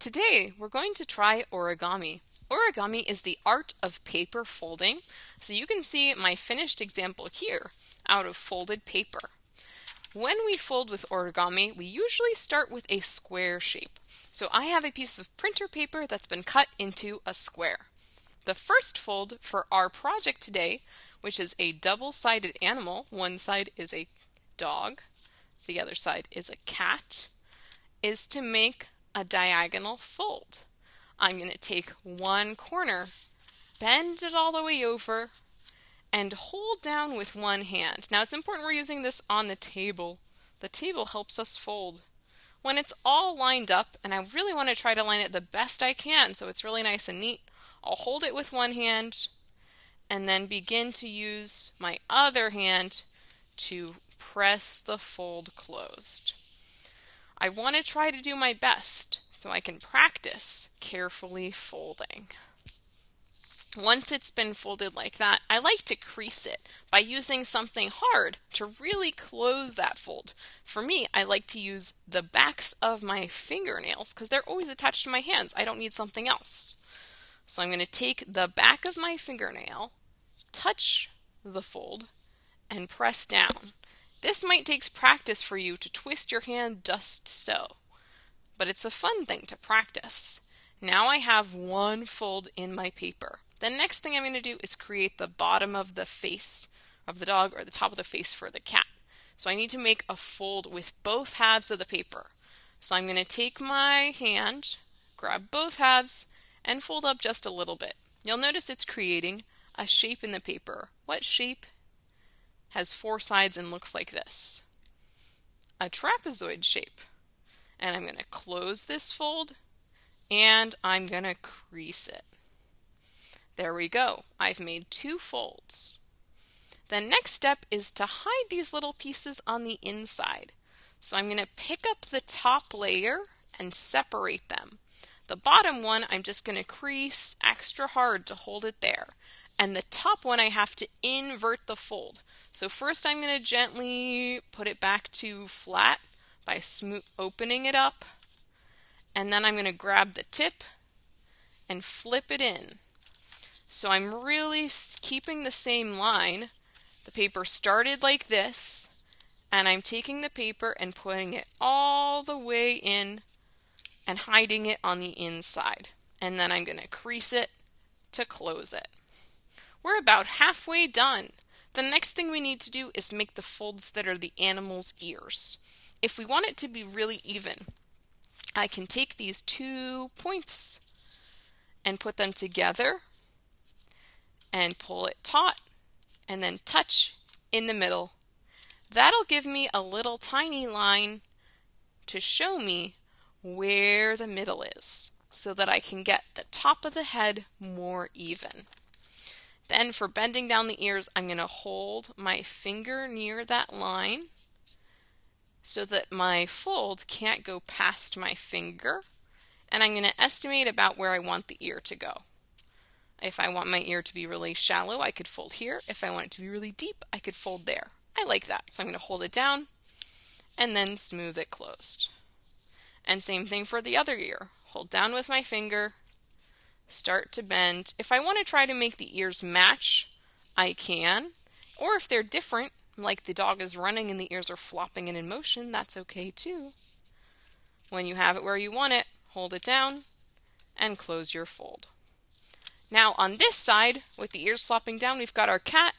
Today, we're going to try origami. Origami is the art of paper folding, so you can see my finished example here out of folded paper. When we fold with origami, we usually start with a square shape. So I have a piece of printer paper that's been cut into a square. The first fold for our project today, which is a double-sided animal, one side is a dog, the other side is a cat, is to make a diagonal fold. I'm going to take one corner, bend it all the way over, and hold down with one hand. Now it's important we're using this on the table. The table helps us fold. When it's all lined up, and I really want to try to line it the best I can so it's really nice and neat, I'll hold it with one hand and then begin to use my other hand to press the fold closed. I want to try to do my best so I can practice carefully folding. Once it's been folded like that, I like to crease it by using something hard to really close that fold. For me, I like to use the backs of my fingernails because they're always attached to my hands. I don't need something else. So I'm going to take the back of my fingernail, touch the fold, and press down. This might take practice for you to twist your hand just so, but it's a fun thing to practice. Now I have one fold in my paper. The next thing I'm going to do is create the bottom of the face of the dog or the top of the face for the cat. So I need to make a fold with both halves of the paper. So I'm going to take my hand, grab both halves, and fold up just a little bit. You'll notice it's creating a shape in the paper. What shape has four sides and looks like this? A trapezoid shape. And I'm going to close this fold and I'm going to crease it. There we go. I've made two folds. The next step is to hide these little pieces on the inside. So I'm going to pick up the top layer and separate them. The bottom one I'm just going to crease extra hard to hold it there. And the top one I have to invert the fold. So first I'm going to gently put it back to flat by opening it up. And then I'm going to grab the tip and flip it in. So I'm really keeping the same line. The paper started like this, and I'm taking the paper and putting it all the way in and hiding it on the inside. And then I'm going to crease it to close it. We're about halfway done. The next thing we need to do is make the folds that are the animal's ears. If we want it to be really even, I can take these 2 points and put them together and pull it taut and then touch in the middle. That'll give me a little tiny line to show me where the middle is so that I can get the top of the head more even. Then for bending down the ears, I'm going to hold my finger near that line so that my fold can't go past my finger. And I'm going to estimate about where I want the ear to go. If I want my ear to be really shallow, I could fold here. If I want it to be really deep, I could fold there. I like that. So I'm going to hold it down and then smooth it closed. And same thing for the other ear. Hold down with my finger, start to bend. If I want to try to make the ears match, I can. Or if they're different, like the dog is running and the ears are flopping and in motion, that's okay too. When you have it where you want it, hold it down and close your fold. Now on this side, with the ears flopping down, we've got our cat.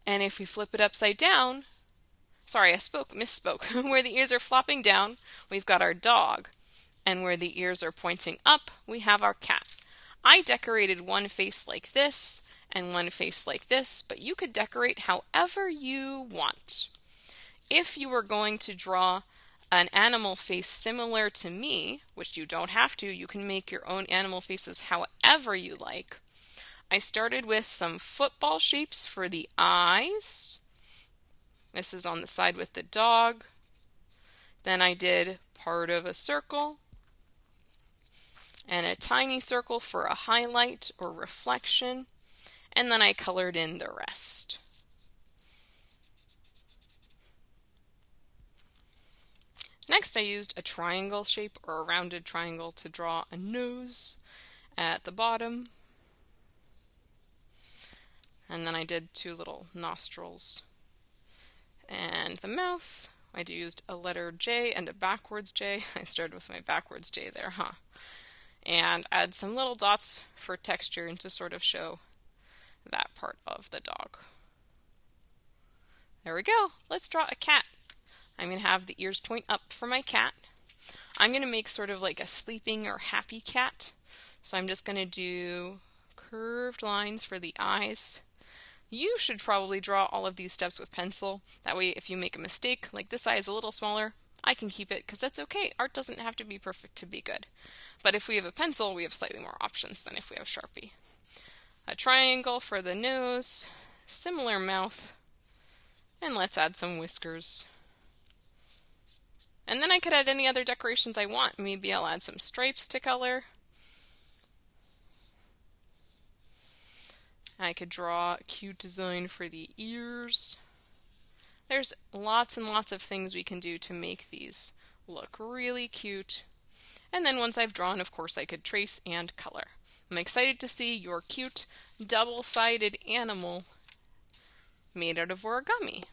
And if we flip it upside down, sorry, I misspoke. Where the ears are flopping down, we've got our dog. And where the ears are pointing up, we have our cat. I decorated one face like this and one face like this, but you could decorate however you want. If you were going to draw an animal face similar to me, which you don't have to, you can make your own animal faces however you like. I started with some football shapes for the eyes. This is on the side with the dog. Then I did part of a circle and a tiny circle for a highlight or reflection. And then I colored in the rest. Next, I used a triangle shape or a rounded triangle to draw a nose at the bottom. And then I did two little nostrils. And the mouth, I used a letter J and a backwards J. I started with my backwards J there, huh? And add some little dots for texture and to sort of show that part of the dog. There we go. Let's draw a cat. I'm going to have the ears point up for my cat. I'm going to make sort of like a sleeping or happy cat. So I'm just going to do curved lines for the eyes. You should probably draw all of these steps with pencil. That way if you make a mistake, like this eye is a little smaller, I can keep it because that's okay. Art doesn't have to be perfect to be good. But if we have a pencil, we have slightly more options than if we have Sharpie. A triangle for the nose, similar mouth, and let's add some whiskers. And then I could add any other decorations I want. Maybe I'll add some stripes to color. I could draw a cute design for the ears. There's lots and lots of things we can do to make these look really cute. And then once I've drawn, of course, I could trace and color. I'm excited to see your cute double-sided animal made out of origami.